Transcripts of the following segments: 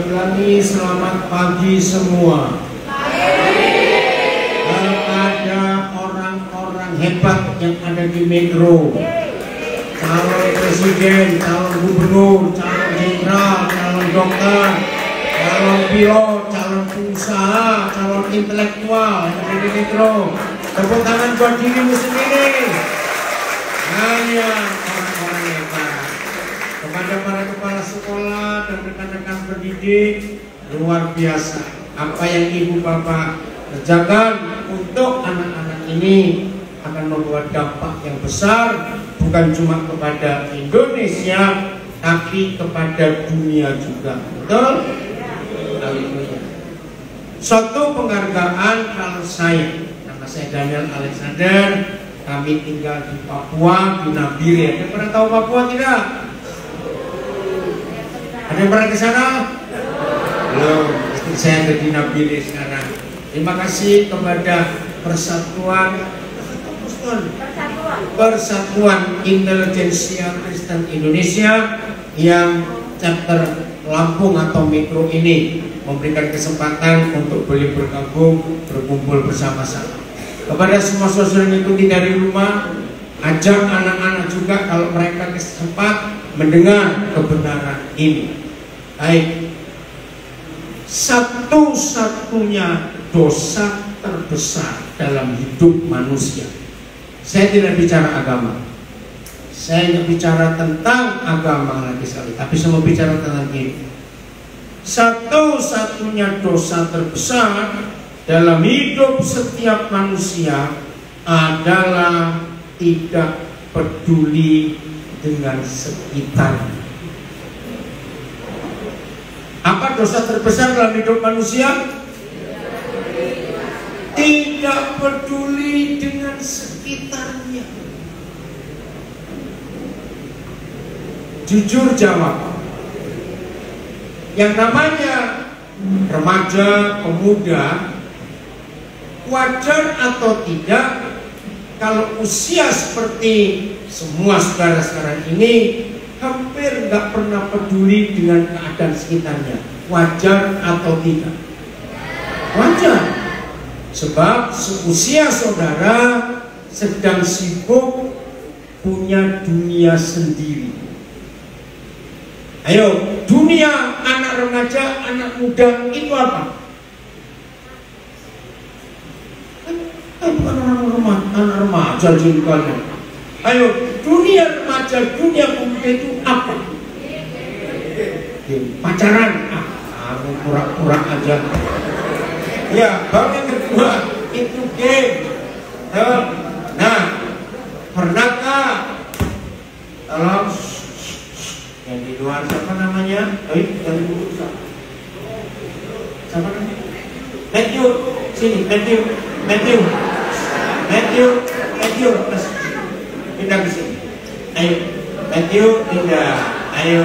ulangi, selamat pagi semua. Kalau ada orang-orang hebat yang ada di Metro, calon presiden, calon gubernur, calon jenderal, calon dokter, calon pilot, calon pengusaha, calon intelektual yang ada di Metro, tepuk tangan buat dirimu sendiri. Hanya orang-orang hebat. Kepada para kepala sekolah dan rekan-rekan pendidik, luar biasa apa yang ibu bapak kerjakan untuk anak-anak ini akan membuat dampak yang besar, bukan cuma kepada Indonesia tapi kepada dunia juga. Betul? Suatu penghargaan kalau saya, nama saya Daniel Alexander, kami tinggal di Papua, di Nabire. Ada pernah tahu Papua tidak? Ada yang pernah ke sana? Belum. Istri saya ada di Nabire sekarang. Terima kasih kepada Persatuan Intelijensia Kristen Indonesia yang chapter Lampung atau Metro ini memberikan kesempatan untuk boleh bergabung, berkumpul bersama-sama. Kepada semua saudara yang ikuti dari rumah, ajak anak-anak juga kalau mereka sempat mendengar kebenaran ini. Baik, satu-satunya dosa terbesar dalam hidup manusia. Saya tidak bicara agama, saya tidak bicara tentang agama lagi sekali, tapi saya mau bicara tentang ini. Satu-satunya dosa terbesar dalam hidup setiap manusia adalah tidak peduli dengan sekitarnya. Apa dosa terbesar dalam hidup manusia? Tidak peduli dengan sekitarnya. Jujur jawab. Yang namanya remaja, pemuda, wajar atau tidak kalau usia seperti semua saudara sekarang ini hampir nggak pernah peduli dengan keadaan sekitarnya. Wajar atau tidak? Wajar. Sebab seusia saudara sedang sibuk punya dunia sendiri. Ayo, dunia anak remaja, anak muda itu apa? Anak remaja jengkolnya. Ayo, dunia remaja, dunia pemuda itu apa? Pacaran. Aku pura-pura aja. Ya, baru yang kedua itu game. Nah, pernahkah tolong yang di luar siapa namanya? Dari dulu siapa namanya? Matthew, sini Matthew. Pindah ke sini. Ayo, Matthew pindah. Ayo.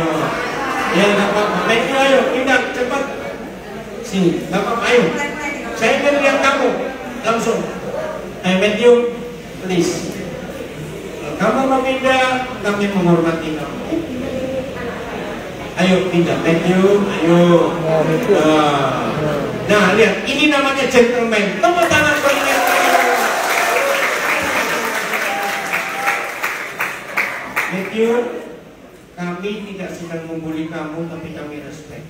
Ya nggak apa-apa. Matthew ayo pindah cepat. Sini, nggak apa-apa. Ayo. Saya ingin lihat kamu langsung. Ayo Matthew, please. Kamu mau pindah, kami menghormati kamu. Ayo pindah, Matthew. Ayo. Nah lihat, ini namanya gentleman. Tepuk tangan bagi dia. Matthew, kami tidak sedang membuli kamu, tapi kami respect.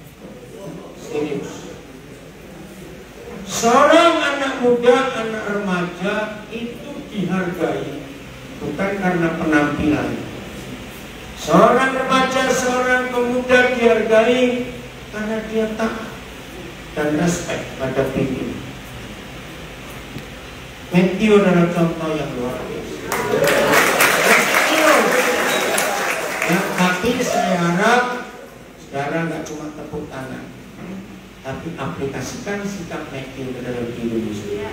Serius. Seorang anak muda, anak remaja itu dihargai bukan karena penampilan. Seorang remaja, seorang pemuda dihargai karena dia taat dan respect pada pimpinan. Matthew adalah contoh yang luar biasa. Ya, tapi saya harap sekarang nggak cuma tepuk tangan, tapi aplikasikan sikap Matthew ke dalam Indonesia.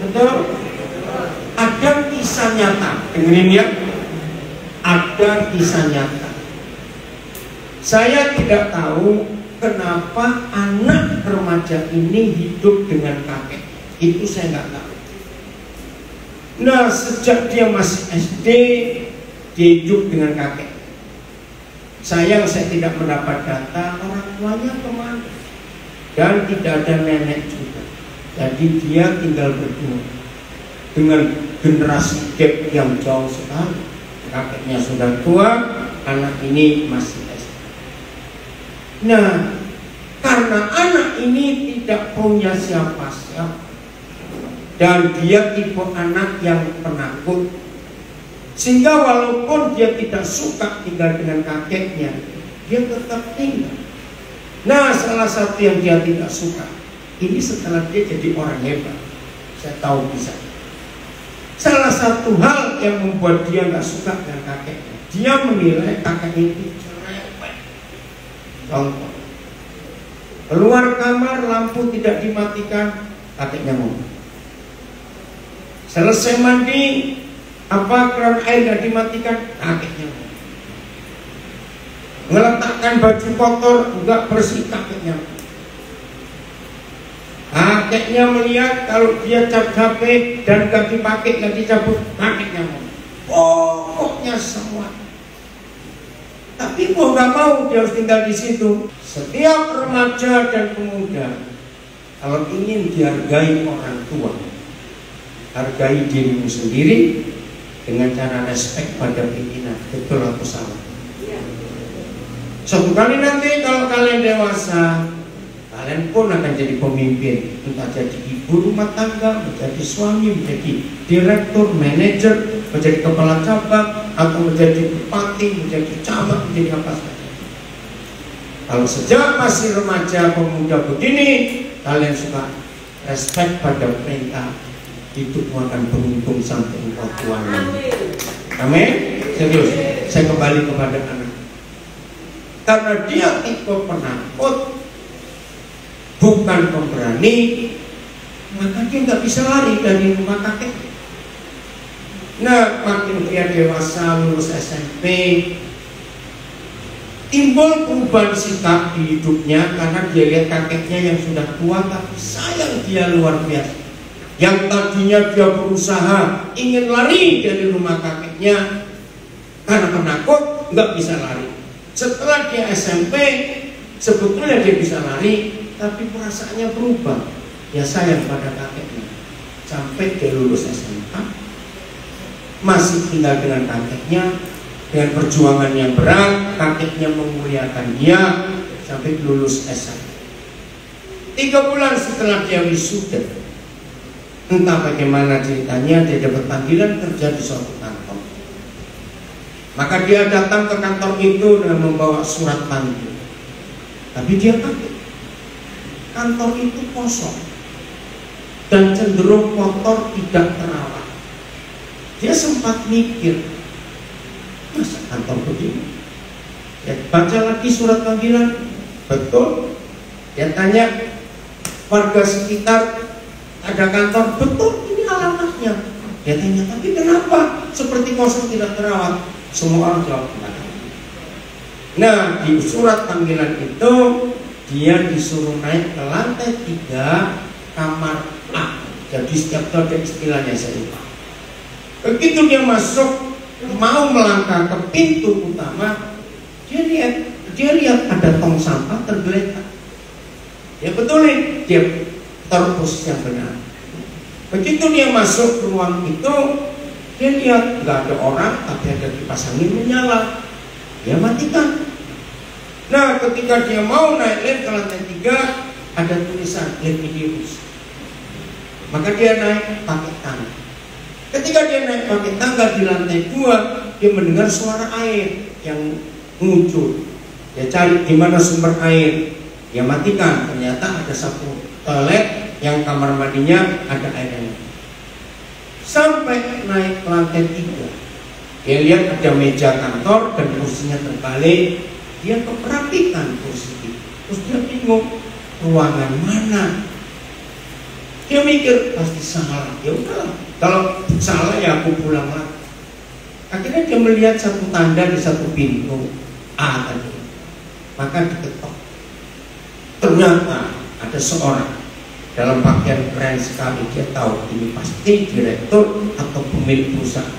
Betul? Ada kisah nyata, dengerin ya. Ada kisah nyata. Saya tidak tahu kenapa anak remaja ini hidup dengan kakek. Itu saya nggak tahu. Nah, sejak dia masih SD, dia hidup dengan kakek. Saya tidak mendapat data. Orang tuanya kemana? Dan tidak ada nenek juga. Jadi dia tinggal berdua dengan generasi gap yang jauh sekali. Kakeknya sudah tua, anak ini masih SD. Nah, karena anak ini tidak punya siapa-siapa dan dia tipe anak yang penakut, sehingga walaupun dia tidak suka tinggal dengan kakeknya, dia tetap tinggal. Nah, salah satu yang dia tidak suka ini setelah dia jadi orang hebat, saya tahu bisa. Salah satu hal yang membuat dia nggak suka dengan kakeknya, dia menilai kakek itu cerewet. Contoh, keluar kamar lampu tidak dimatikan, kakeknya ngomong. Selesai mandi, keran air tidak dimatikan, kakeknya ngomong. Meletakkan baju kotor enggak bersih, kakeknya ngomong. Kakeknya melihat kalau dia cap HP dan gak dipakai, gak dicabut, kakeknya mau. Pokoknya semua. Tapi mau gak mau dia harus tinggal di situ. Setiap remaja dan pemuda, kalau ingin dihargai orang tua, hargai dirimu sendiri dengan cara respect pada pimpinan. Betul atau salah? Suatu kali nanti kalau kalian dewasa, kalian pun akan jadi pemimpin, entah jadi ibu rumah tangga, menjadi suami, menjadi direktur, manajer, menjadi kepala cabang, atau menjadi bupati, menjadi camat, menjadi apa saja. Kalau sejak masih remaja pemuda begini, kalian suka respect pada perintah, hidupmu akan beruntung sampai engkau tua nanti. Amin. Serius, saya kembali kepada anak. Karena dia tipe penakut, bukan pemberani, maka dia nggak bisa lari dari rumah kakek. Nah, makin dia dewasa, lulus SMP, timbul perubahan sikap di hidupnya karena dia lihat kakeknya yang sudah tua tapi sayang dia luar biasa. Yang tadinya dia berusaha ingin lari dari rumah kakeknya karena penakut, nggak bisa lari. Setelah dia SMP, sebetulnya dia bisa lari, tapi perasaannya berubah. Dia sayang pada kakeknya. Sampai dia lulus SMA, masih tinggal dengan kakeknya, dengan perjuangan yang berat, kakeknya memuliakan dia sampai lulus SMA. 3 bulan setelah dia wisuda, entah bagaimana ceritanya, dia dapat panggilan kerja di suatu kantor. Maka dia datang ke kantor itu dengan membawa surat panggilan. Tapi dia kaget. Kantor itu kosong dan cenderung kotor, tidak terawat. Dia sempat mikir, masa kantor begini? Dia baca lagi surat panggilan, betul. Dia tanya warga sekitar, ada kantor, betul, ini alamatnya. Dia tanya, tapi kenapa seperti kosong tidak terawat? Semua orang jawab tidak. Nah, di surat panggilan itu dia disuruh naik ke lantai 3 kamar A. Jadi setiap ada istilahnya, saya lupa. Begitu dia masuk, mau melangkah ke pintu utama, dia lihat ada tong sampah tergeletak. Ya betul nih, dia terus yang benar. Begitu dia masuk ke ruang itu, dia lihat nggak ada orang, tapi ada kipas angin menyala. Dia matikan. Nah, ketika dia mau naik lift ke lantai 3, ada tulisan lift virus. Maka dia naik pakai tangga. Ketika dia naik pakai tangga di lantai 2, dia mendengar suara air yang muncul. Dia cari di mana sumber air. Dia matikan. Ternyata ada satu toilet yang kamar mandinya ada airnya. Sampai naik ke lantai 3, dia lihat ada meja kantor dan kursinya terbalik. Dia keperhatikan kursi itu. Terus dia bingung, ruangan mana? Dia mikir pasti salah. Ya udah, kalau salah ya aku pulang lagi. Akhirnya dia melihat satu tanda di satu pintu A tadi. Maka diketok. Ternyata ada seorang dalam pakaian keren sekali. Dia tahu ini pasti direktur atau pemilik perusahaan.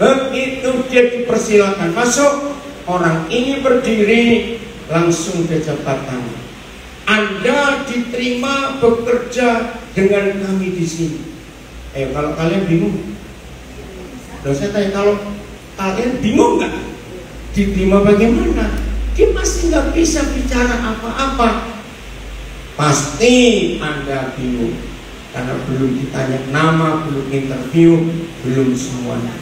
Begitu dia dipersilakan masuk, orang ini berdiri langsung ke jabatan. Anda diterima bekerja dengan kami di sini. Kalau kalian bingung, saya tanya, kalau kalian bingung nggak diterima bagaimana? Dia masih nggak bisa bicara apa-apa. Pasti Anda bingung karena belum ditanya nama, belum interview, belum semuanya.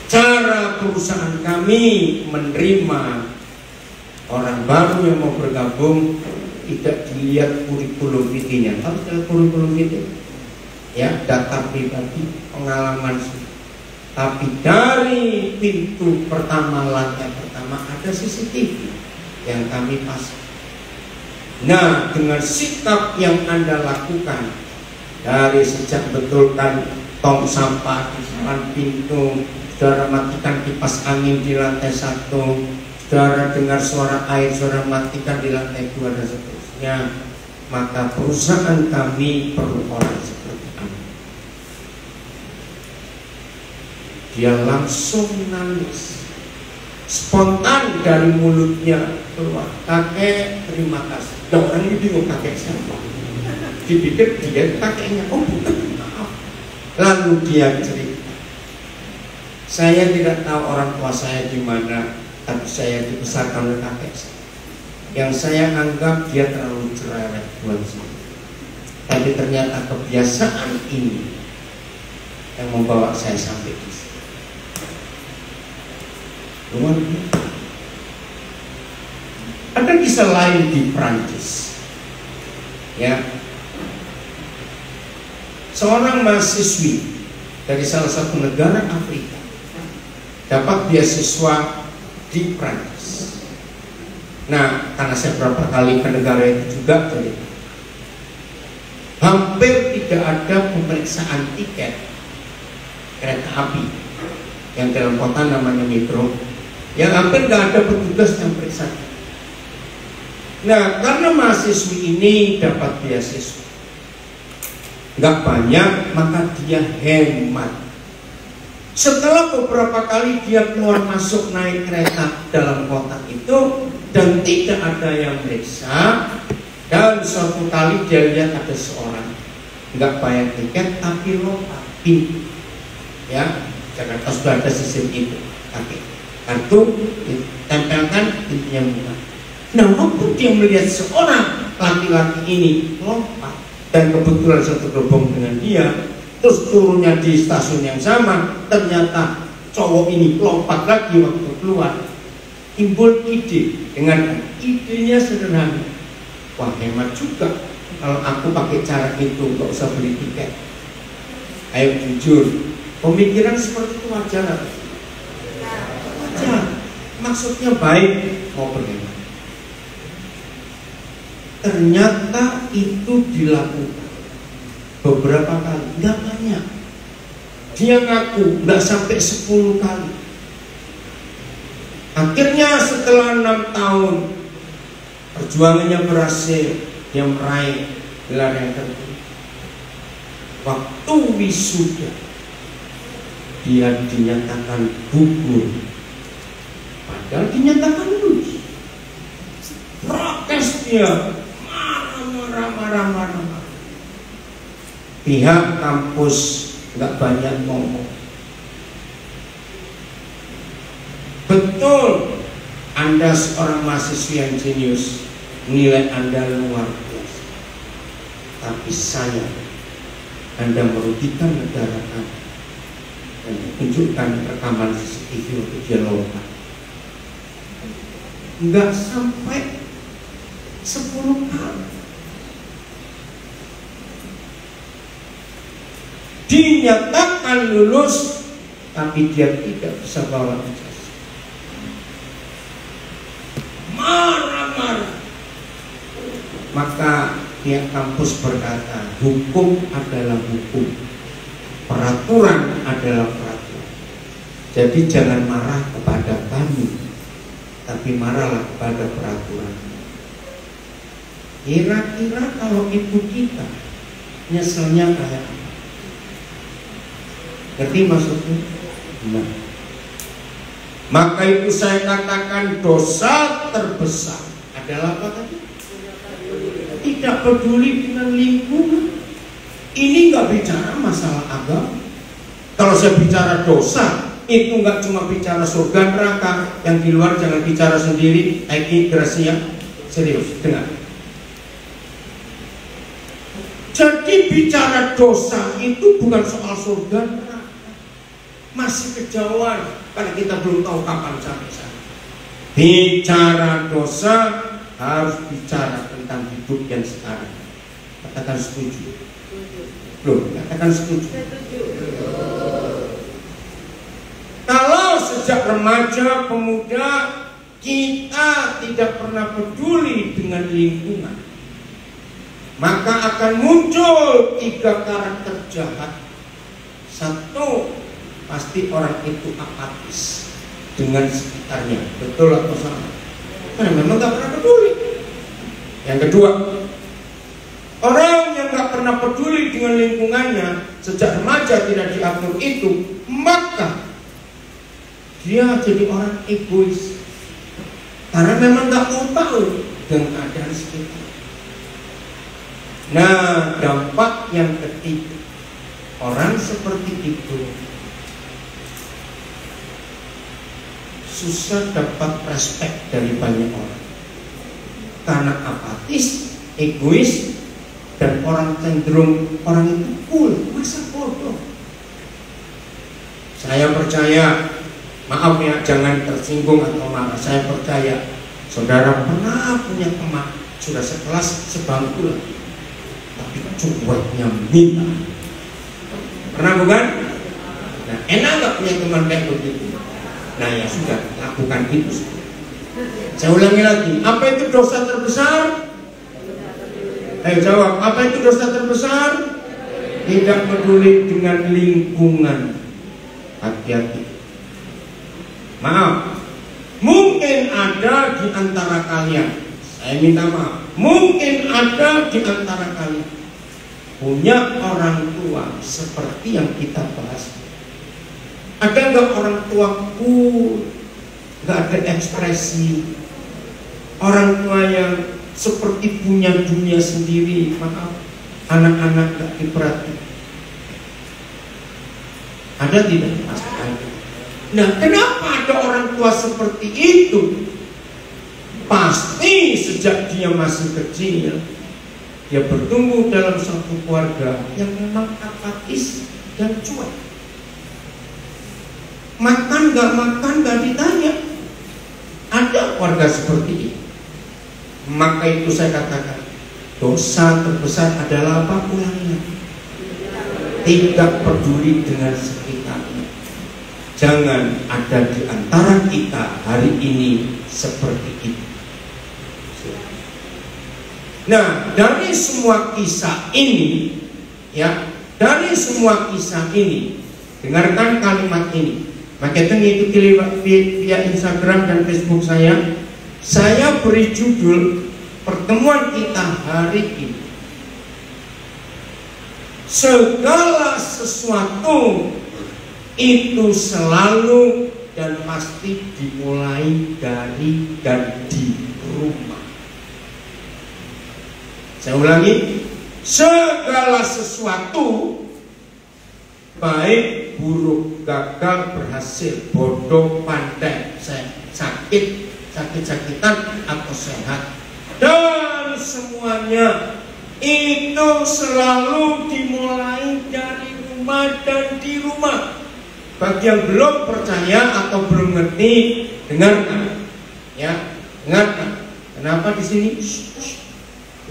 Cara perusahaan kami menerima orang baru yang mau bergabung tidak dilihat kurikulum vitae-nya. Tahu tidak kurikulum vitae? Ya, data pribadi, pengalaman. Tapi dari pintu pertama, lantai pertama ada CCTV yang kami pasang. Nah, dengan sikap yang Anda lakukan dari sejak betulkan tong sampah di depan pintu, saudara matikan kipas angin di lantai 1, saudara dengar suara air, saudara matikan di lantai 2 dan seterusnya, maka perusahaan kami perlu orang seperti Anda. Dia langsung nangis, spontan dari mulutnya keluar, "Kakek, terima kasih." Dan orang ini bingung, kakek siapa? Dipikir dia kakeknya, oh bukan, maaf. Lalu dia cerita, "Saya tidak tahu orang tua saya di mana, tapi saya dibesarkan oleh kakek saya. Yang saya anggap dia terlalu cerewet buat saya. Tapi ternyata kebiasaan ini yang membawa saya sampai di sini." Luar biasa. Ada kisah lain di Prancis, ya, seorang mahasiswi dari salah satu negara Afrika dapat beasiswa di Prancis. Nah, karena saya beberapa kali ke negara itu juga, jadi hampir tidak ada pemeriksaan tiket kereta api yang dalam kota namanya metro, yang hampir nggak ada petugas yang periksa. Nah, karena mahasiswi ini dapat beasiswa nggak banyak, maka dia hemat. Setelah beberapa kali dia keluar masuk naik kereta dalam kota itu dan tidak ada yang meriksa, dan suatu kali dia lihat ada seorang nggak bayar tiket tapi lompat pintu, ya, Jakarta sudah ada sistem itu, kartu tempelkan pintunya buka. Nah, waktu dia melihat seorang laki-laki ini lompat dan kebetulan satu gerbong dengan dia, terus turunnya di stasiun yang sama, ternyata cowok ini lompat lagi waktu keluar, timbul ide. Dengan idenya sederhana, wah hemat juga kalau aku pakai cara itu, nggak usah beli tiket. Ayo jujur, pemikiran seperti itu wajar atau wajar? Maksudnya baik, mau berhemat. Ternyata itu dilakukan beberapa kali, nggak banyak. Dia ngaku nggak sampai 10 kali. Akhirnya setelah 6 tahun perjuangannya berhasil, dia meraih gelar yang tertinggi. Waktu wisuda dia dinyatakan gugur, padahal dinyatakan lulus. Protes dia, marah. Pihak kampus nggak banyak ngomong. Betul, Anda seorang mahasiswa yang jenius, nilai Anda luar biasa. Tapi saya, Anda merugikan negara Anda. Dan tunjukkan rekaman CCTV waktu dia lompat. Nggak sampai 10 kali. Dinyatakan lulus, tapi dia tidak bisa bawa ijazah. Marah-marah. Maka pihak kampus berkata, hukum adalah hukum, peraturan adalah peraturan. Jadi jangan marah kepada kami, tapi marahlah kepada peraturan. Kira-kira kalau ibu kita nyeselnya kayak apa? Ngerti maksudnya? Nah, Maka itu saya katakan dosa terbesar adalah apa tadi? Tidak peduli dengan lingkungan. Ini nggak bicara masalah agama. Kalau saya bicara dosa, itu nggak cuma bicara surga neraka. Yang di luar jangan bicara sendiri. Eki Gracia, serius, dengar. Jadi bicara dosa itu bukan soal surga neraka. Masih kejauhan karena kita belum tahu kapan sampai sana. Bicara dosa harus bicara tentang hidup yang sekarang. Katakan setuju. Belum, katakan setuju. Kalau sejak remaja, pemuda, kita tidak pernah peduli dengan lingkungan, maka akan muncul 3 karakter jahat. 1, pasti orang itu apatis dengan sekitarnya. Betul atau salah? Karena memang gak pernah peduli. Yang kedua, orang yang gak pernah peduli dengan lingkungannya, sejak remaja tidak diatur itu, maka dia jadi orang egois. Karena memang gak mau tahu dengan keadaan sekitar. Nah, dampak yang ketiga, orang seperti itu susah dapat respect dari banyak orang. Karena apatis, egois, dan orang cenderung orang itu cool, masa bodoh. Saya percaya, maaf ya, jangan tersinggung atau marah. Saya percaya saudara pernah punya teman sudah sekelas sebangku lah, tapi cueknya minta. Pernah bukan? Nah, enak gak punya teman kayak begitu? Nah ya sudah, lakukan itu. Saya ulangi lagi, apa itu dosa terbesar? Ayo jawab, apa itu dosa terbesar? Tidak peduli dengan lingkungan. Hati-hati. Maaf, mungkin ada di antara kalian, saya minta maaf, mungkin ada di antara kalian punya orang tua seperti yang kita bahas. Ada nggak orang tua cool, nggak ada ekspresi, orang tua yang seperti punya dunia sendiri? Maaf, anak-anak nggak diperhatikan. Ada tidak? Pasti ada. Nah, kenapa ada orang tua seperti itu? Pasti sejak dia masih kecil, dia bertumbuh dalam satu keluarga yang memang apatis dan cuek. Makan gak ditanya. Ada keluarga seperti ini. Maka itu saya katakan, dosa terbesar adalah apa? Ulangi. Tidak peduli dengan sekitarnya. Jangan ada di antara kita hari ini seperti itu. Nah, dari semua kisah ini, ya, dari semua kisah ini, dengarkan kalimat ini. Maka itu ngikuti via Instagram dan Facebook saya beri judul pertemuan kita hari ini, segala sesuatu itu selalu dan pasti dimulai dari dan di rumah. Saya ulangi, segala sesuatu, baik, buruk, gagal, berhasil, bodoh, pandai, sakit-sakitan atau sehat, dan semuanya itu selalu dimulai dari rumah dan di rumah. Bagi yang belum percaya atau belum ngerti, dengarkan, ya, dengarkan. Kenapa di sini?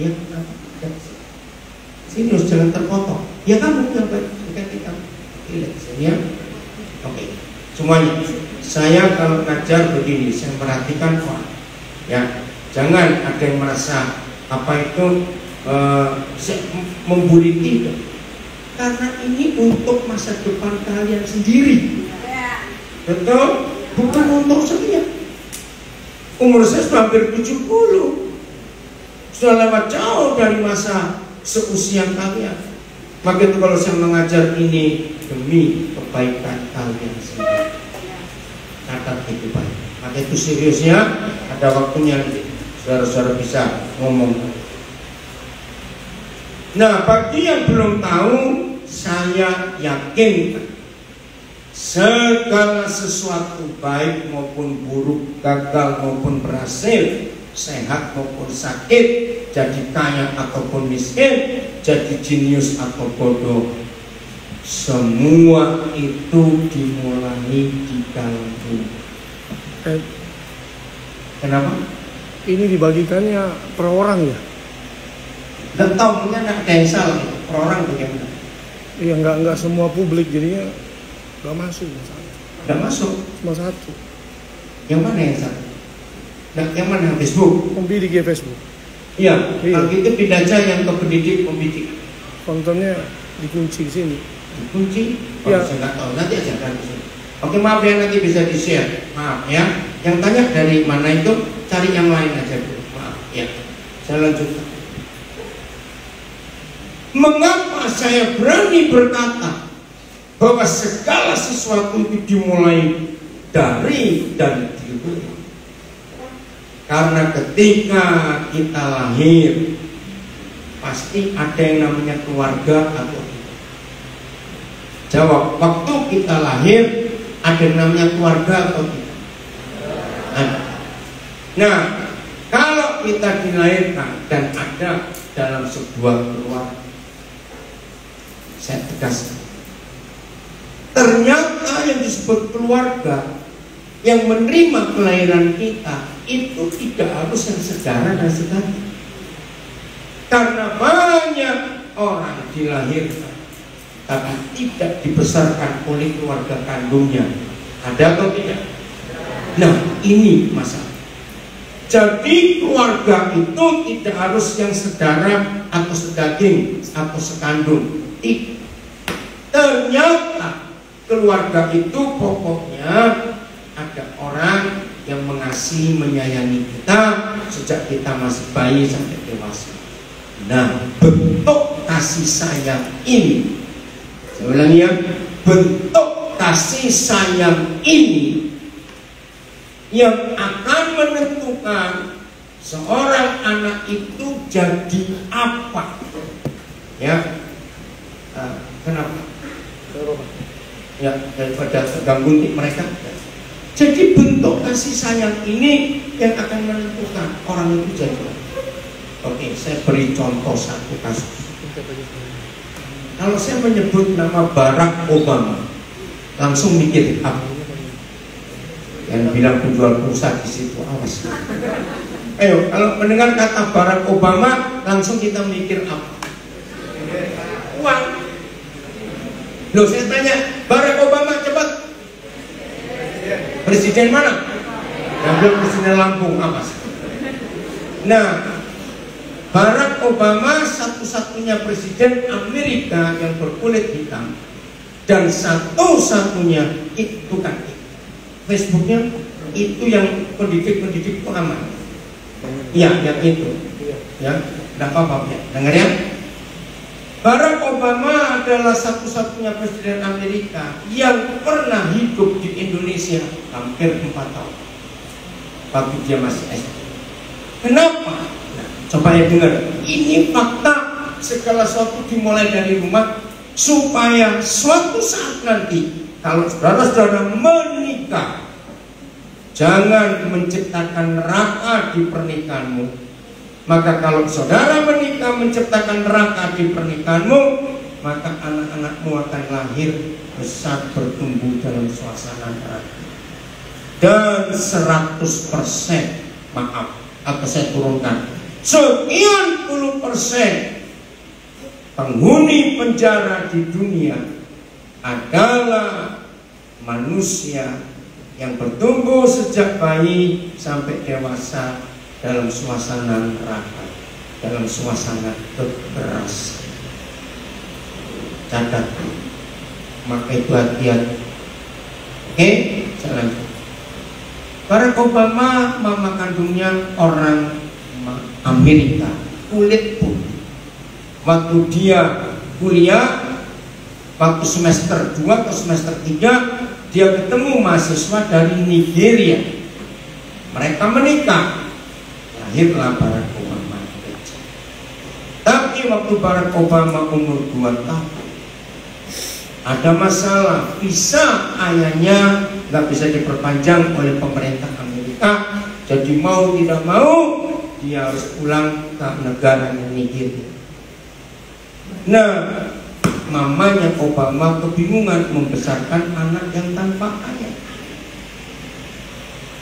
Ya, kenapa? Sini harus jangan terpotong. Ya kamu yang baik, kita. Ya, oke. Semuanya, saya kalau ngajar begini, saya perhatikan orang. Ya, jangan ada yang merasa apa itu membuli tidak. Karena ini untuk masa depan kalian sendiri. Betul? Bukan untuk saya. Umur saya sudah hampir 70. Sudah lewat jauh dari masa seusia kalian. Maka itu kalau saya mengajar ini demi kebaikan kalian sendiri. catat itu baik. Maka itu seriusnya, ada waktunya nanti saudara-saudara bisa ngomong. Nah, bagi yang belum tahu, saya yakin segala sesuatu baik maupun buruk, gagal maupun berhasil, sehat maupun sakit, jadi kaya ataupun miskin, jadi jenius atau bodoh, semua itu dimulai di dalam rumah. Kenapa? Ini dibagikannya per orang ya? Nggak tahu, mungkin anak desa per orang bagaimana? Iya, nggak semua publik, jadinya nggak masuk. Nggak masuk? Cuma satu. Yang mana yang satu? Nah, yang mana? Facebook? Pembidik ya Facebook. Iya, kalau gitu pindah aja yang ke pendidik pembidik. Kontennya dikunci di sini. Dikunci? Ya. Saya nggak tahu, nanti aja kan di sini. Oke, maaf ya, nanti bisa di-share. Maaf ya. Yang tanya dari mana itu, cari yang lain aja dulu. Maaf ya. Saya lanjutkan. Mengapa saya berani berkata bahwa segala sesuatu itu dimulai dari dan di rumah? Karena ketika kita lahir, pasti ada yang namanya keluarga atau tidak. Jawab, waktu kita lahir ada yang namanya keluarga atau tidak? Ada. Nah, kalau kita dilahirkan dan ada dalam sebuah keluarga, saya tegaskan, ternyata yang disebut keluarga yang menerima kelahiran kita itu tidak harus yang sedarah dan sedara. Karena banyak orang dilahirkan tapi tidak dibesarkan oleh keluarga kandungnya. Ada atau tidak? Nah, ini masalah. Jadi keluarga itu tidak harus yang sedarah atau sedaging atau sekandung. Ternyata keluarga itu pokoknya ada orang yang mengasihi, menyayangi kita sejak kita masih bayi sampai dewasa. Nah, bentuk kasih sayang ini, saya ulangi ya, bentuk kasih sayang ini yang akan menentukan seorang anak itu jadi apa. Ya, kenapa? Ya, daripada terganggu mereka. Jadi bentuk kasih sayang ini yang akan menentukan orang itu jadi. Oke, saya beri contoh satu kasus. Kalau saya menyebut nama Barack Obama, langsung mikir apa? Yang bilang penjual pulsa di situ, awas. Ayo, kalau mendengar kata Barack Obama, langsung kita mikir apa? Uang. Loh, saya tanya, Barack Obama cepat. Presiden mana? Yang belum presiden Lampung, apa sih? Nah, Barack Obama satu-satunya presiden Amerika yang berkulit hitam dan satu-satunya itu kan Facebooknya itu yang pendidik itu aman. Iya, yang itu. Ya, tidak apa-apa ya. Dengar ya. Barack Obama adalah satu-satunya presiden Amerika yang pernah hidup di Indonesia hampir 4 tahun waktu dia masih SD. Kenapa? Nah, coba ya dengar. Ini fakta, segala sesuatu dimulai dari rumah supaya suatu saat nanti kalau saudara-saudara menikah, jangan menciptakan neraka di pernikahanmu. Maka kalau saudara menikah menciptakan neraka di pernikahanmu, maka anak-anakmu akan lahir besar bertumbuh dalam suasana neraka. Dan 100%, maaf, atau saya turunkan, sekian puluh persen penghuni penjara di dunia adalah manusia yang bertumbuh sejak bayi sampai dewasa dalam suasana neraka, dalam suasana kekerasan. Catat, maka itu hati-hati. Oke, saya lanjut. Barack Obama mama kandungnya orang Amerika, kulit putih. Waktu dia kuliah, waktu semester 2 atau semester 3, dia ketemu mahasiswa dari Nigeria. Mereka menikah, lahirlah Barack Obama. Tapi waktu Barack Obama umur 2 tahun, ada masalah, visa ayahnya nggak bisa diperpanjang oleh pemerintah Amerika. Jadi mau tidak mau dia harus pulang ke negaranya Nigeria. Nah, mamanya Obama kebingungan membesarkan anak yang tanpa ayah.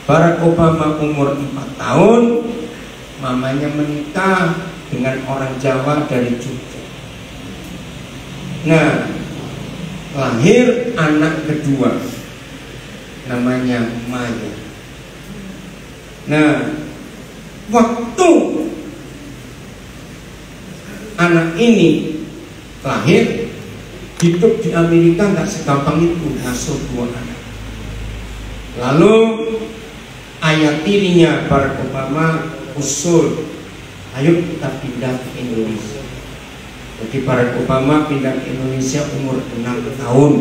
Barack Obama umur 4 tahun, mamanya menikah dengan orang Jawa dari Jogja. Nah, lahir anak kedua, namanya Maya. Nah, waktu anak ini lahir, hidup di Amerika nggak segampang itu ngasuh 2 anak. Lalu ayah tirinya Barack Obama usul, ayo kita pindah ke Indonesia. Jadi Barack Obama pindah ke Indonesia umur 6 tahun.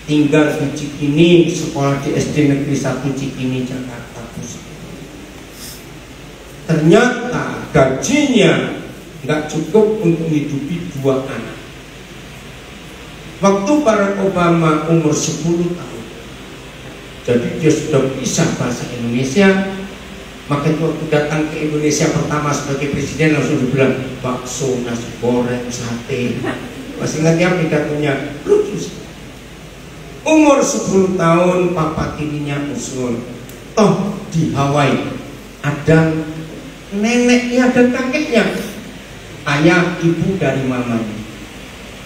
Tinggal di Cikini, sekolah di SD Negeri 1 Cikini, Jakarta Pusat. Ternyata gajinya nggak cukup untuk menghidupi 2 anak. Waktu Barack Obama umur 10 tahun, jadi dia sudah bisa bahasa Indonesia. Maka itu waktu datang ke Indonesia pertama sebagai presiden langsung dibilang bakso, nasi goreng, sate. Masih ingat ya pidatonya? Lucu. Umur 10 tahun papa tirinya usul, toh di Hawaii ada neneknya dan kakeknya, ayah ibu dari mamanya.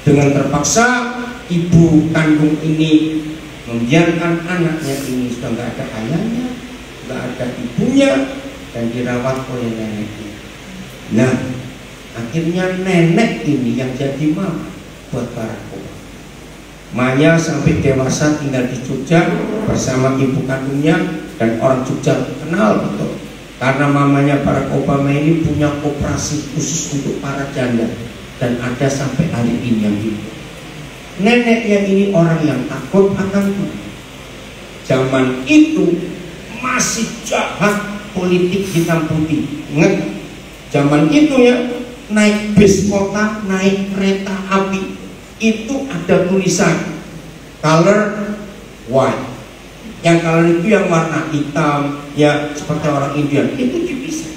Dengan terpaksa ibu kandung ini membiarkan anaknya ini sudah nggak ada ayahnya, nggak ada ibunya, dan dirawat oleh neneknya. Nah, akhirnya nenek ini yang jadi mama buat Barack Obama. Maya sampai dewasa tinggal di Jogja bersama ibu kandungnya, dan orang Jogja kenal betul karena mamanya Barack Obama ini punya koperasi khusus untuk para janda, dan ada sampai hari ini yang hidup. Neneknya ini orang yang takut akan Tuhan. Zaman itu masih jahat politik hitam putih. Ingat, zaman itu ya, naik bis kota, naik kereta api, itu ada tulisan color white. Yang color itu yang warna hitam, ya seperti orang India, itu dipisah.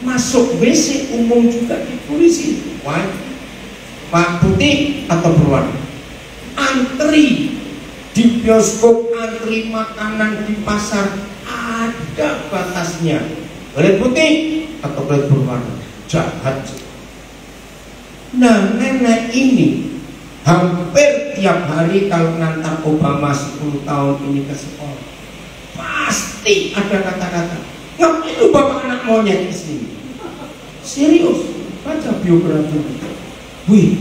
Masuk WC umum juga ditulis itu white, pak putih atau berwarna. Antri di bioskop, antri makanan di pasar, ada batasnya, kulit putih atau kulit berwarna. Jahat. Nah, nenek ini hampir tiap hari kalau ngantar Obama 10 tahun ini ke sekolah, pasti ada kata-kata, ngapain lu bawa anak monyet ke sini? Serius, baca biografi. Wih,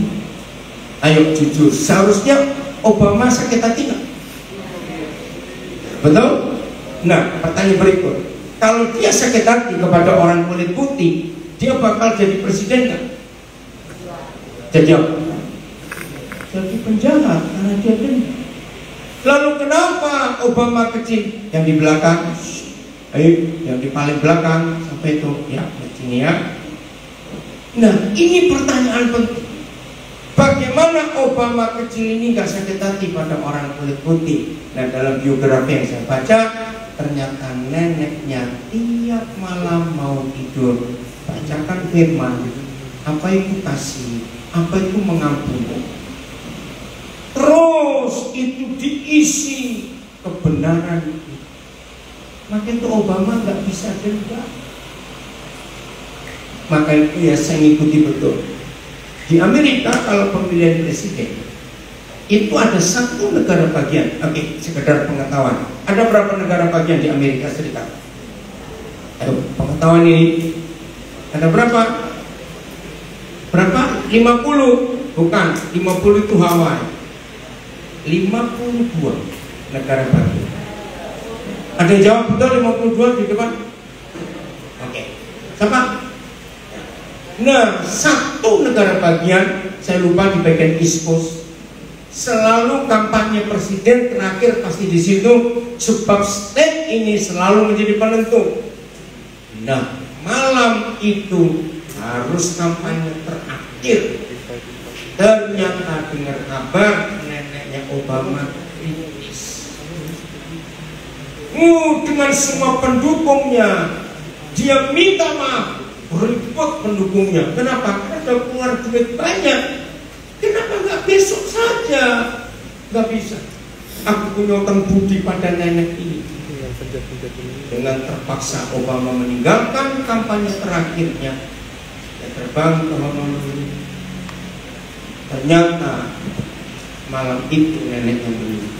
ayo jujur, seharusnya Obama sakit hati nggak? Betul? Nah, pertanyaan berikut, kalau dia sakit hati kepada orang kulit putih, dia bakal jadi presiden nggak? Jadi apa? Jadi penjahat karena dia dendam. Lalu kenapa Obama kecil? Yang di belakang, ayo, yang di paling belakang sampai itu, ya, sini ya. Nah, ini pertanyaan penting. Bagaimana Obama kecil ini gak sakit hati pada orang kulit putih? Nah, dalam biografi yang saya baca, ternyata neneknya tiap malam mau tidur bacakan firman. Apa itu kasih? Apa itu mengampuni? Terus itu diisi kebenaran itu. Maka itu Obama gak bisa dendam. Maka itu ya saya ngikuti betul. Di Amerika kalau pemilihan presiden itu ada 1 negara bagian. Oke, sekedar pengetahuan. Ada berapa negara bagian di Amerika Serikat? Ayo, pengetahuan ini. Ada berapa? Berapa? 50. Bukan, 50 itu Hawaii. 52 negara bagian. Ada yang jawab betul 52 di depan? Oke. Siapa? Nah, 1 negara bagian, saya lupa di bagian East Coast, selalu kampanye presiden terakhir pasti di situ, sebab state ini selalu menjadi penentu. Nah, malam itu harus kampanye terakhir. Ternyata dengar kabar neneknya Obama kritis. Dengan semua pendukungnya, dia minta maaf, repot pendukungnya. Kenapa? Karena sudah keluar duit banyak. Kenapa nggak besok saja? Nggak bisa. Aku punya utang budi pada nenek ini. Dengan terpaksa Obama meninggalkan kampanye terakhirnya, dia terbang ke Honolulu. Ternyata malam itu neneknya meninggal.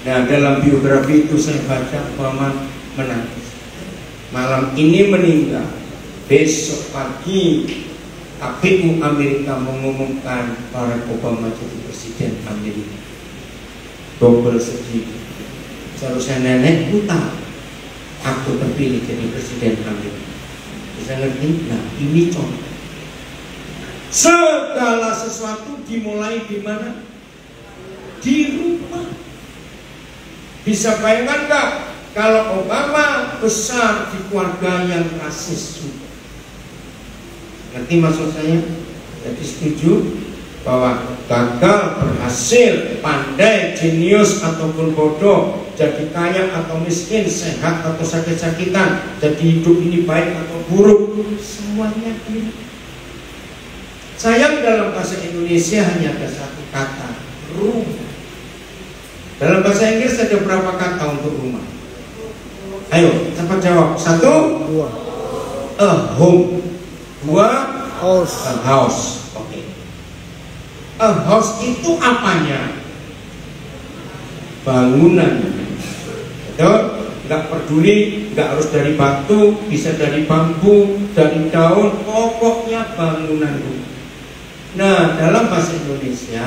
Nah, dalam biografi itu saya baca Obama menangis. Malam ini meninggal. Besok pagi KPU Amerika mengumumkan Barack Obama jadi presiden Amerika. Double sedih. Seharusnya nenekku tahu aku terpilih jadi presiden Amerika. Bisa ngerti? Nah, ini contoh. Segala sesuatu dimulai di mana? Di rumah. Bisa bayangkan nggak kalau Obama besar di keluarga yang rasis juga? Ngerti maksud saya? Jadi setuju bahwa gagal, berhasil, pandai, jenius ataupun bodoh, jadi kaya atau miskin, sehat atau sakit-sakitan, jadi hidup ini baik atau buruk, semuanya ini. Sayang dalam bahasa Indonesia hanya ada satu kata, rumah. Dalam bahasa Inggris ada berapa kata untuk rumah? Ayo, cepat jawab. Satu, Dua. a home. Dua, House. a house. Oke. A house itu apanya? Bangunan. Betul? Nggak peduli, nggak harus dari batu, bisa dari bambu, dari daun, pokoknya bangunan rumah. Nah, dalam bahasa Indonesia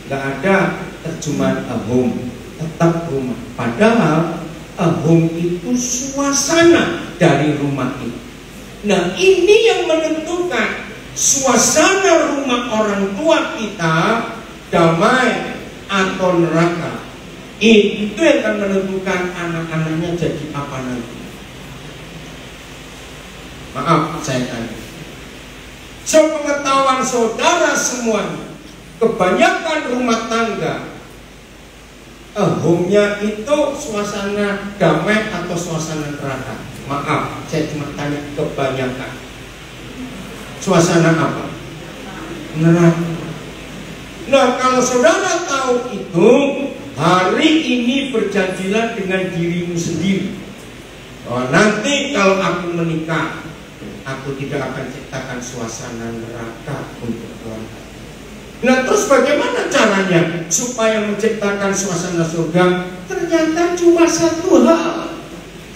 nggak ada terjemahan a home, tetap rumah. Padahal a home itu suasana dari rumah itu. Nah, ini yang menentukan suasana rumah orang tua kita damai atau neraka. Itu yang akan menentukan anak-anaknya jadi apa nanti. Maaf, saya tanya. Sepengetahuan saudara semuanya, kebanyakan rumah tangga home-nya itu suasana damai atau suasana neraka? Maaf, saya cuma tanya kebanyakan. Suasana apa? Neraka. Nah, kalau saudara tahu itu, hari ini berjanjilah dengan dirimu sendiri bahwa nanti kalau aku menikah, aku tidak akan ciptakan suasana neraka untuk keluarga. Nah, terus bagaimana caranya supaya menciptakan suasana surga? Ternyata cuma satu hal.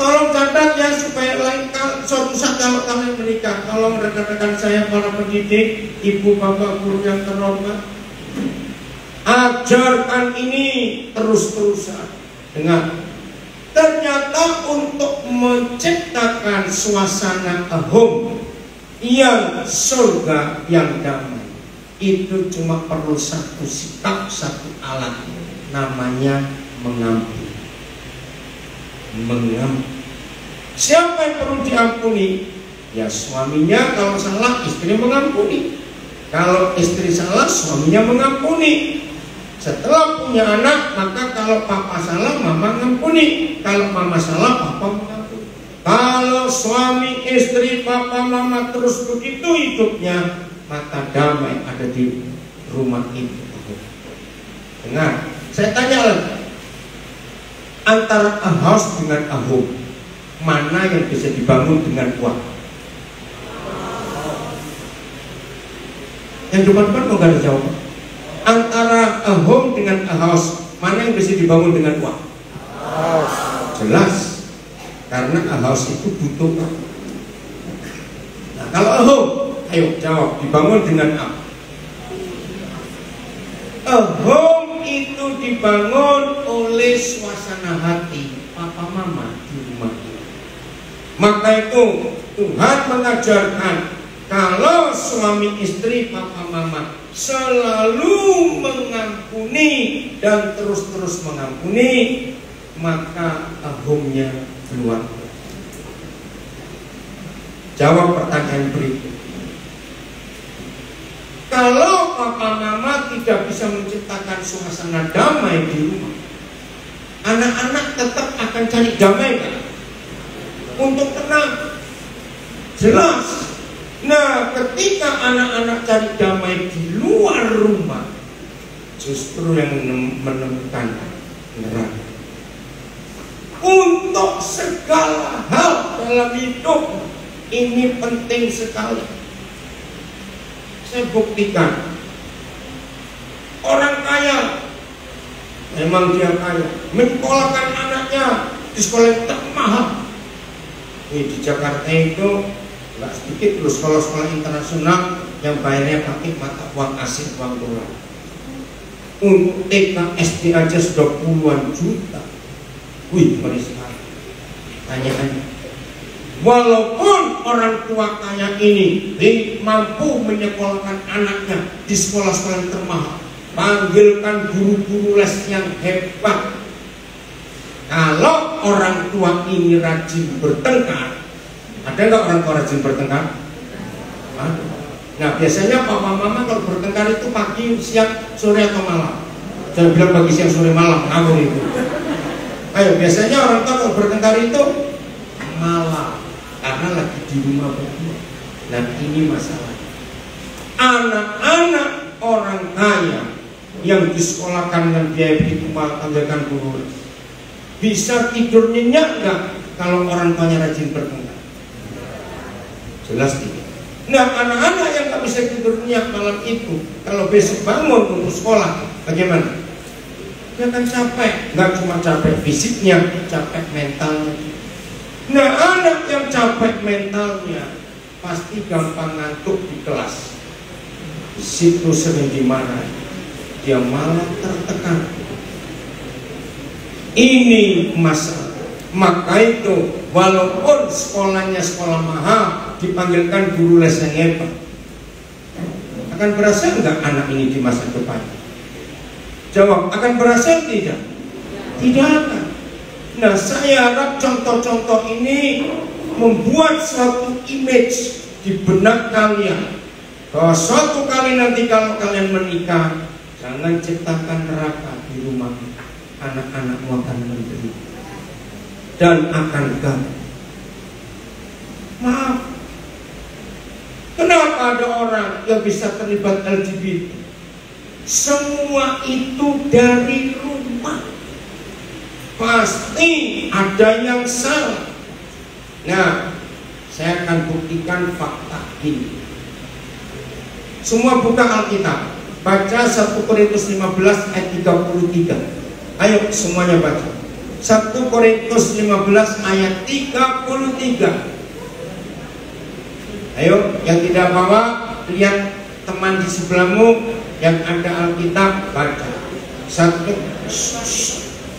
Tolong catat ya, supaya lain suatu saat kalau kalian menikah, tolong rekan-rekan saya para pendidik, ibu bapak guru yang terhormat, ajarkan ini terus-terusan. Dengar, ternyata untuk menciptakan suasana home yang surga, yang damai, itu cuma perlu satu sikap, satu alat, namanya mengampuni. Mengampuni. Siapa yang perlu diampuni? Ya suaminya, kalau salah istri mengampuni. Kalau istri salah, suaminya mengampuni. Setelah punya anak, maka kalau papa salah, mama mengampuni. Kalau mama salah, papa mengampuni. Kalau suami, istri, papa, mama terus begitu hidupnya, maka damai ada di rumah itu. Dengar, saya tanya lagi, antara a house dengan a home, mana yang bisa dibangun dengan uang? Yang depan-depan kok gak ada jawaban. Antara a home dengan a house, mana yang bisa dibangun dengan uang? Jelas, karena a house itu butuh uang. Nah, kalau a home, ayo jawab, dibangun dengan apa? A home itu dibangun oleh suasana hati papa mama di rumah. Maka itu Tuhan mengajarkan, kalau suami istri papa mama selalu mengampuni dan terus-terus mengampuni, maka tahunnya keluar. Jawab pertanyaan berikut. Kalau papa mama tidak bisa menciptakan suasana damai di rumah, anak-anak tetap akan cari damai kan? Untuk tenang. Jelas. Nah, ketika anak-anak cari damai di luar rumah, justru yang menemukan neraka. Untuk segala hal dalam hidup ini penting sekali. Saya buktikan, orang kaya, memang dia kaya, menyekolahkan anaknya di sekolah yang termahal. Di Jakarta itu nggak sedikit loh sekolah-sekolah internasional yang bayarnya pakai mata uang asing, uang dolar. Untuk TK SD aja sudah puluhan juta. Wih, ngeri sekali. Tanya-tanya. Walaupun orang tua kaya ini mampu menyekolahkan anaknya di sekolah-sekolah yang termahal, panggilkan guru-guru les yang hebat. Kalau orang tua ini rajin bertengkar, ada nggak orang tua rajin bertengkar? Ada. Nah, biasanya papa mama kalau bertengkar itu pagi, siang, sore atau malam? Jangan bilang pagi, siang, sore, malam, ngawur itu. Ayo, biasanya orang tua kalau bertengkar itu malam. Karena lagi di rumah berdua. Nah, ini masalah. Anak-anak orang kaya yang disekolahkan dengan biaya begitu mahal, panggilkan guru, bisa tidur nyenyak nggak kalau orang tuanya rajin bertengkar? Jelas tidak. Nah, anak-anak yang nggak bisa tidur nyenyak malam itu, kalau besok bangun untuk sekolah, bagaimana? Dia akan capek. Nggak cuma capek fisiknya, capek mentalnya. Nah, anak yang capek mentalnya pasti gampang ngantuk di kelas. Di situ sering dimarahi, dia malah tertekan. Ini masalah. Maka itu, walaupun sekolahnya sekolah mahal, dipanggilkan guru les yang hebat, akan berhasil nggak anak ini di masa depan? Jawab, akan berhasil tidak? Tidak akan. Nah, saya harap contoh-contoh ini membuat suatu image di benak kalian, bahwa suatu kali nanti kalau kalian menikah, jangan ciptakan neraka di rumah. Anak-anakmu akan menderita dan akan gagal. Maaf, kenapa ada orang yang bisa terlibat LGBT? Semua itu dari rumah. Pasti ada yang salah. Nah, saya akan buktikan fakta ini. Semua buka Alkitab, baca 1 Korintus 15 ayat 33. Ayo semuanya baca 1 Korintus 15 ayat 33. Ayo, yang tidak bawa, lihat teman di sebelahmu yang ada Alkitab, baca.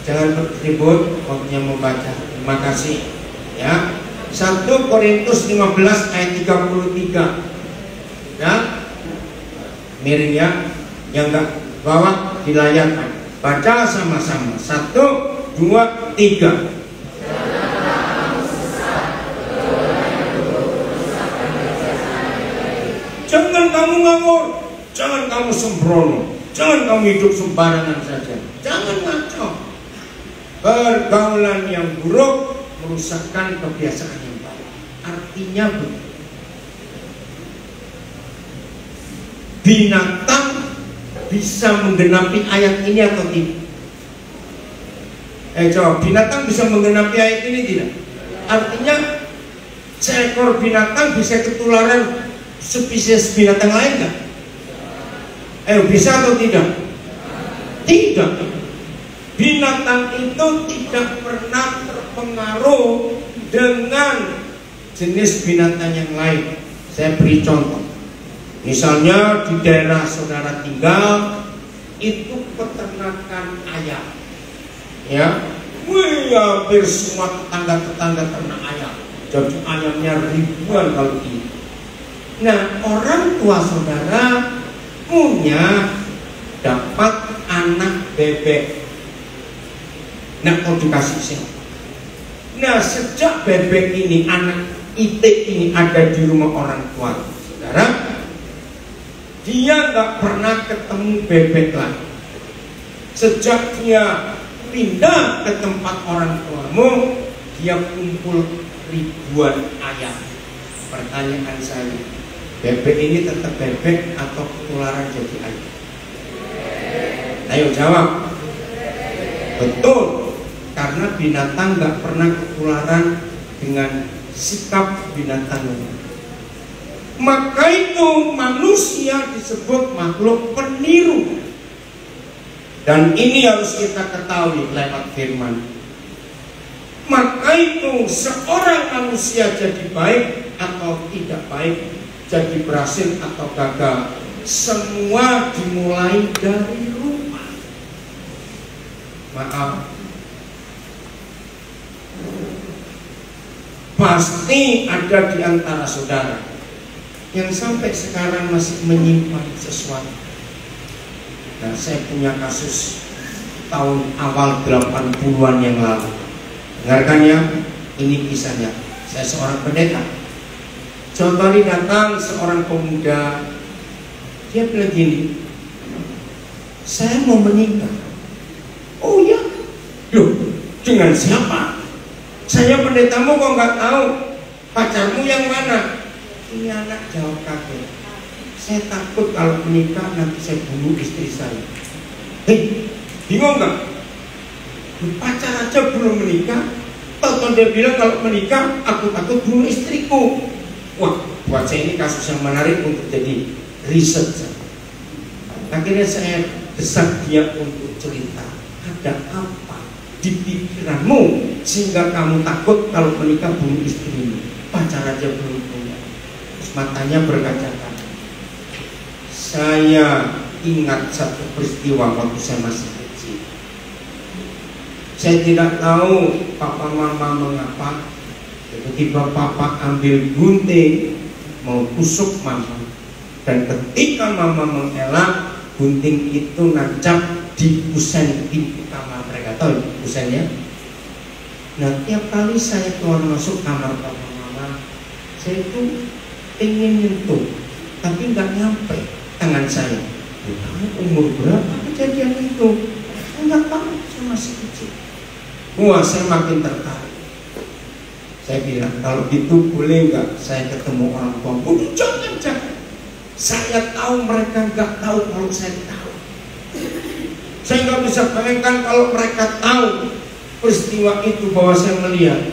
Jangan bertribut waktunya membaca. Terima kasih. Ya. 1 Korintus 15 ayat 33. Ya. Miring ya. Yang enggak bawa dilayarkan. Baca sama-sama. 1, 2, 3. Jangan kamu ngawur, jangan kamu sembrono, jangan kamu hidup sembarangan saja. Jangan ngaco. Pergaulan yang buruk merusakkan kebiasaan yang baik. Artinya begitu. Binatang bisa menggenapi ayat ini atau tidak? Jawab, binatang bisa menggenapi ayat ini tidak? Artinya seekor binatang bisa ketularan spesies binatang lain nggak? Bisa atau tidak? Tidak. Binatang itu tidak pernah terpengaruh dengan jenis binatang yang lain. Saya beri contoh. Misalnya di daerah saudara tinggal, itu peternakan ayam. Ya, hampir semua tetangga-tetangga ternak ayam. Jadi ayamnya ribuan kalau ini. Nah, orang tua saudara punya dapat anak bebek. Nah, kalau dikasih siapa? Nah, sejak bebek ini, anak itik ini ada di rumah orang tua, saudara, dia nggak pernah ketemu bebek lagi. Sejak dia pindah ke tempat orang tuamu, dia kumpul ribuan ayam. Pertanyaan saya, bebek ini tetap bebek atau ketularan jadi ayam? Ayo jawab. Betul, karena binatang nggak pernah ketularan dengan sikap binatang lain. Maka itu manusia disebut makhluk peniru. Dan ini harus kita ketahui lewat firman. Maka itu seorang manusia jadi baik atau tidak baik, jadi berhasil atau gagal, semua dimulai dari rumah. Maaf, pasti ada di antara saudara yang sampai sekarang masih menyimpan sesuatu. Nah, saya punya kasus tahun awal 80-an yang lalu. Dengarkan ya, ini kisahnya. Saya seorang pendeta. Suatu kali datang seorang pemuda. Dia bilang gini, saya mau menikah. Oh ya? Loh, dengan siapa? Saya pendetamu kok nggak tahu. Pacarmu yang mana? Ini anak jawab kaget. Saya takut kalau menikah nanti saya bunuh istri saya. Hei, bingung nggak? Pacar aja belum menikah, tonton dia bilang kalau menikah aku takut bunuh istriku. Wah, buat saya ini kasus yang menarik untuk jadi riset. Akhirnya saya desak dia untuk cerita, ada apa di pikiranmu sehingga kamu takut kalau menikah bunuh istrimu? Pacar aja belum punya. Terus matanya berkaca-kaca. Saya ingat satu peristiwa waktu saya masih kecil. Saya tidak tahu papa mama mengapa tiba-tiba papa ambil gunting mau tusuk mama, dan ketika mama mengelak, gunting itu nancap di kusen pintu kamar mereka. Tahu kusennya? Nah, tiap kali saya keluar masuk kamar papa mama, saya itu ingin nyentuh tapi nggak nyampe tangan saya. Kamu umur berapa kejadian itu? Enggak tahu, saya masih kecil. Wah, saya makin tertarik. Saya bilang, kalau gitu boleh nggak saya ketemu orang tua? Jangan. Saya tahu mereka nggak tahu kalau saya tahu. Saya nggak bisa bayangkan kalau mereka tahu peristiwa itu bahwa saya melihat.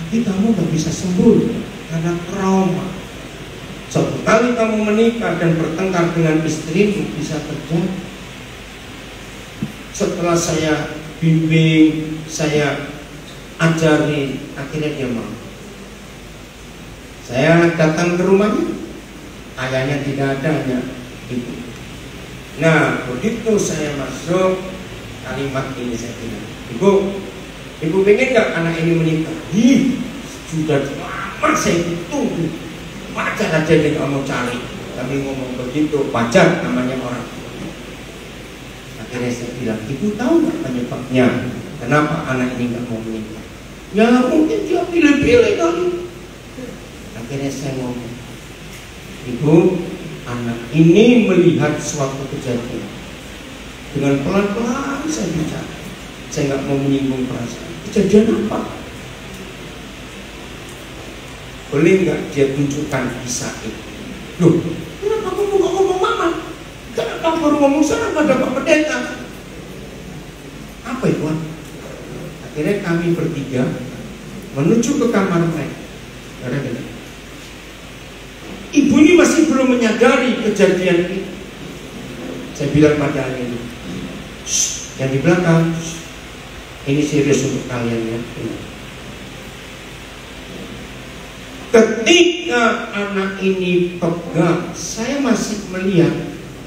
Tapi kamu nggak bisa sembuh karena trauma. Suatu kali kamu menikah dan bertengkar dengan istrimu bisa terjadi. Setelah saya bimbing, saya ajari, akhirnya dia mau. Saya datang ke rumahnya, ayahnya tidak ada, hanya ibu. Nah, begitu saya masuk, kalimat ini saya bilang, ibu pengen gak anak ini menikah? Sudah lama saya tunggu. Pacar aja yang kamu cari. Kami ngomong begitu, pacar namanya orang. Akhirnya saya bilang, ibu tahu nggak penyebabnya? Kenapa anak ini nggak mau menikah? Ya mungkin dia pilih-pilih kali. Akhirnya saya ngomong, ibu, anak ini melihat suatu kejadian. Dengan pelan-pelan saya bicara. Saya nggak mau menyinggung perasaan. Kejadian apa? Boleh nggak dia tunjukkan kisah itu? Loh, kenapa kamu nggak ngomong mama? Kenapa baru ngomong sana pada Pak Pendeta? Apa itu? Akhirnya kami bertiga menuju ke kamar mereka. Ibu ini masih belum menyadari kejadian ini. Saya bilang pada ini, yang di belakang, ini serius untuk kalian ya. Ketika anak ini pegang, saya masih melihat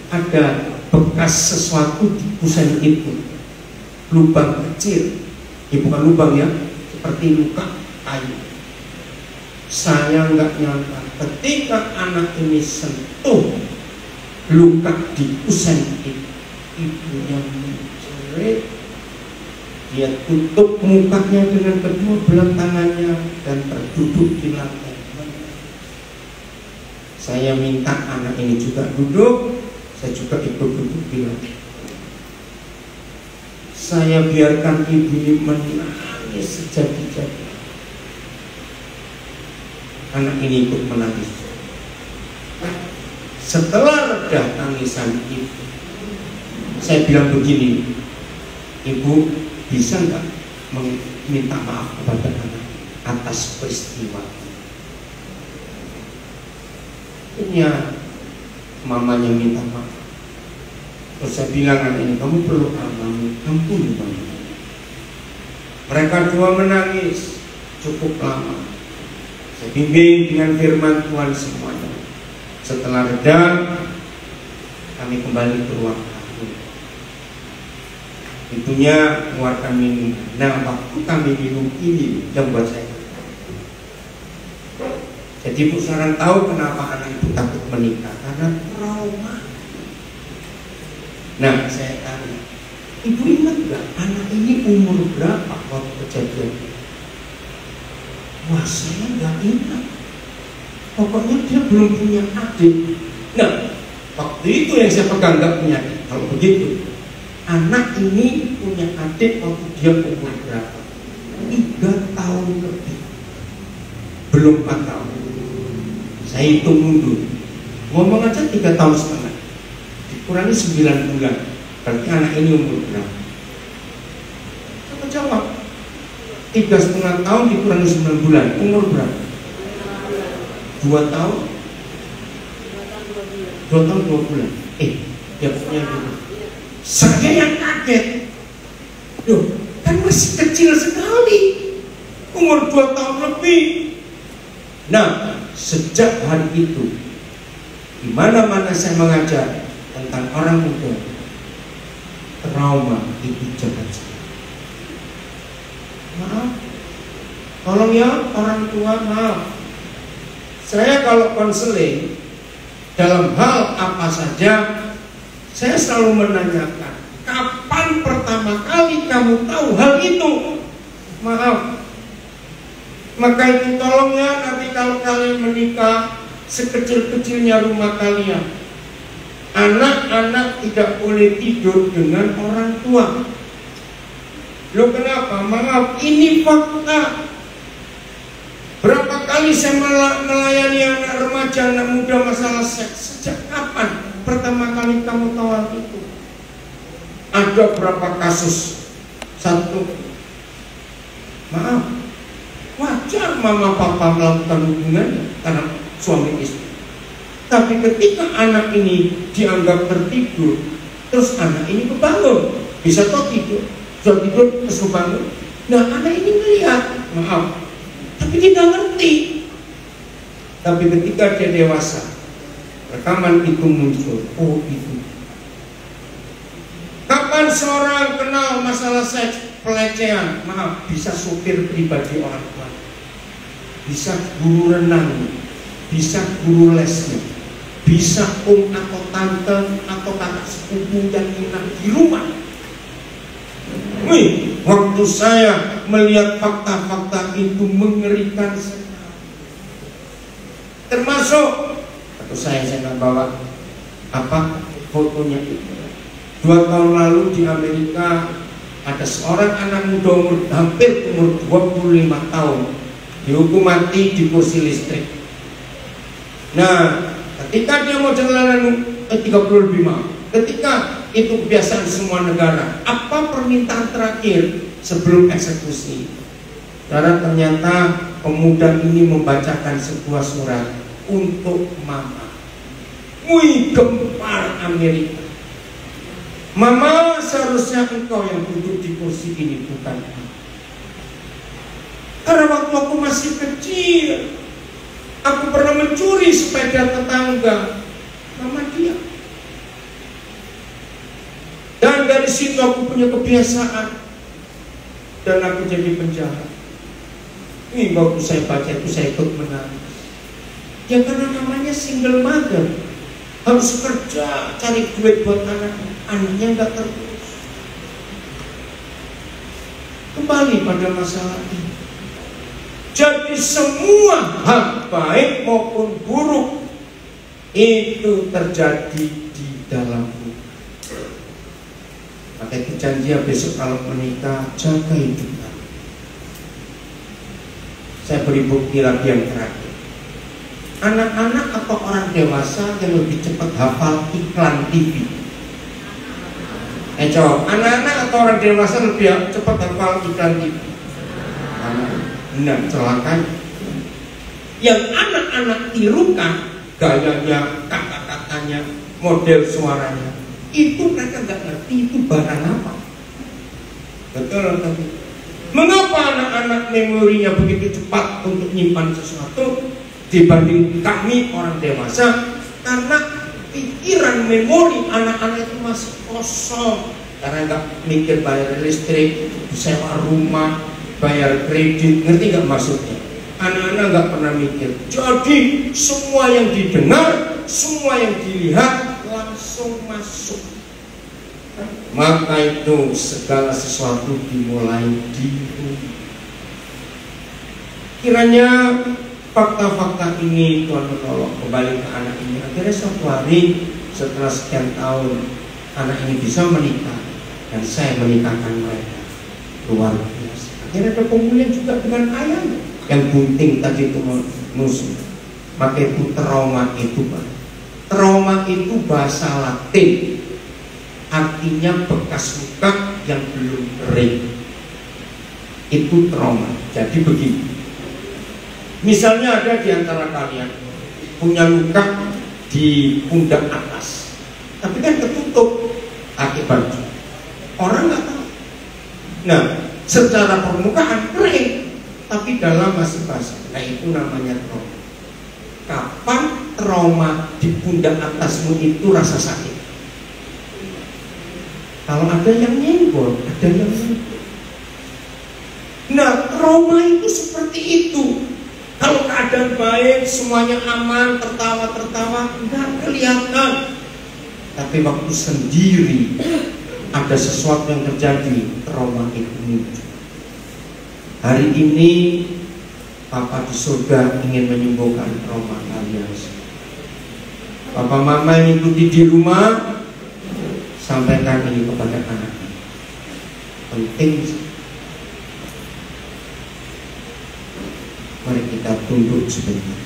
ada bekas sesuatu di kusen itu, lubang kecil, bukan lubang ya, seperti luka kayu. Saya nggak nyangka ketika anak ini sentuh luka di usen ibunya menjerit. Dia tutup mukanya dengan kedua belah tangannya dan terduduk di lantai. Saya minta anak ini juga duduk, saya juga ikut duduk di lantai. Saya biarkan ibu ini menangis sejadi-jadi. Anak ini ikut menangis. Setelah reda tangisan ibu, saya bilang begini, ibu bisa nggak meminta maaf kepada anak atas peristiwa ini? Ya, mamanya minta maaf. Terus saya bilang anak ini, kamu perlu ampuni mama. Mereka dua menangis cukup lama. Saya bimbing dengan firman Tuhan semuanya. Setelah reda, kami kembali ke ruang tamu. Ibunya mengeluarkan minum. Nah, waktu kami minum ini yang buat saya. Jadi Bu sekarang tahu kenapa anak ibu takut menikah, karena trauma. Nah, saya tanya, ibu ingat gak anak ini umur berapa waktu kejadian? Wah, saya gak ingat. Pokoknya dia belum punya adik. Nah, waktu itu yang saya pegang gak punya adik. Kalau begitu, anak ini punya adik waktu dia umur berapa? 3 tahun lebih. Belum 4 tahun. Saya hitung mundur. Ngomong aja 3 tahun setengah. Dikurangi 9 bulan. Berarti anak ini umur berapa? Coba jawab. 3,5 tahun dikurangi 9 bulan. Umur berapa? 2 tahun? 2 tahun 2 bulan. Ya pokoknya gitu. Saya yang kaget. Loh, kan masih kecil sekali. Umur 2 tahun lebih. Nah, sejak hari itu, di mana-mana saya mengajar tentang orang muda, trauma itu jangan sekali. Maaf, tolong ya orang tua, maaf. Saya kalau konseling dalam hal apa saja, saya selalu menanyakan, kapan pertama kali kamu tahu hal itu? Maaf. Maka itu tolong ya, nanti kalau kalian menikah, sekecil-kecilnya rumah kalian, anak-anak tidak boleh tidur dengan orang tua. Loh kenapa? Maaf, ini fakta. Berapa kali saya melayani anak remaja, anak muda masalah seks. Sejak kapan pertama kali kamu tahu hal itu? Ada berapa kasus? Satu, maaf, wajar mama papa melakukan hubungan karena suami istri. Tapi ketika anak ini dianggap tertidur, terus anak ini kebangun, bisa toh tidur, sudah tidur terus kebangun. Nah anak ini melihat, maaf, tapi dia tidak ngerti. Tapi ketika dia dewasa, rekaman itu muncul. Oh itu. Kapan seorang kenal masalah seks, pelecehan? Maaf, bisa supir pribadi orang tua, bisa guru renang, bisa guru lesnya, bisa atau tante atau kakak sepupu yang inap di rumah. Wih, waktu saya melihat fakta-fakta itu mengerikan sekali. Termasuk waktu saya nggak bawa fotonya itu. 2 tahun lalu di Amerika ada seorang anak muda hampir umur 25 tahun dihukum mati di kursi listrik. Nah, ketika dia mau jalan 30 lebih maaf. Ketika itu kebiasaan semua negara. Apa permintaan terakhir sebelum eksekusi? Karena ternyata pemuda ini membacakan sebuah surat untuk mama. Wih, gempar Amerika. Mama, seharusnya engkau yang duduk di kursi ini, bukan aku. Karena waktu aku masih kecil, aku pernah mencuri sepeda tetangga. Mama diam. Dan dari situ aku punya kebiasaan, dan aku jadi penjahat. Ini waktu saya baca itu saya ikut menangis. Ya karena namanya single mother. harus kerja cari duit buat anaknya nggak terurus. Kembali pada masalah ini. Jadi semua hal baik maupun buruk itu terjadi di dalam rumah. Maka itu janji besok kalau menikah, jaga hidup kamu. Saya beri bukti lagi yang terakhir. Anak-anak atau orang dewasa yang lebih cepat hafal iklan TV? Coba, anak-anak atau orang dewasa lebih cepat hafal iklan TV? Benar, celaka. Yang anak-anak tirukan gayanya, kata-katanya, model suaranya, itu mereka nggak ngerti itu barang apa. Betul tapi mengapa anak-anak memorinya begitu cepat untuk menyimpan sesuatu dibanding kami orang dewasa? Karena pikiran memori anak-anak itu masih kosong, karena nggak mikir bayar listrik, sewa rumah, bayar kredit. Ngerti nggak maksudnya? Anak-anak nggak pernah mikir. Jadi semua yang didengar, semua yang dilihat langsung masuk. Maka itu segala sesuatu dimulai di rumah. Kiranya fakta-fakta ini Tuhan menolong kembali ke anak ini. Akhirnya suatu hari setelah sekian tahun anak ini bisa menikah dan saya menikahkan mereka. Luar biasa. Akhirnya ada pemulihan juga dengan ayahnya yang bunting tadi itu musuh. Maka itu trauma itu, Pak. Trauma itu bahasa Latin, artinya bekas luka yang belum kering. Itu trauma. Jadi begini, misalnya ada di antara kalian punya luka di pundak atas, tapi kan ketutup kaki baju, orang nggak tahu. Nah, secara permukaan kering, tapi dalam masih basah. Nah, itu namanya trauma. Kapan trauma di pundak atasmu itu rasa sakit? Kalau ada yang nyenggol, ada yang nyenggol. Nah, trauma itu seperti itu. Kalau keadaan baik, semuanya aman, tertawa-tertawa, nggak kelihatan. Tapi waktu sendiri ada sesuatu yang terjadi, trauma itu muncul. Hari ini Papa di surga ingin menyembuhkan trauma kalian. Papa mama yang ikuti di rumah, sampaikan ini kepada anak. Penting. Mari kita tunduk sebentar.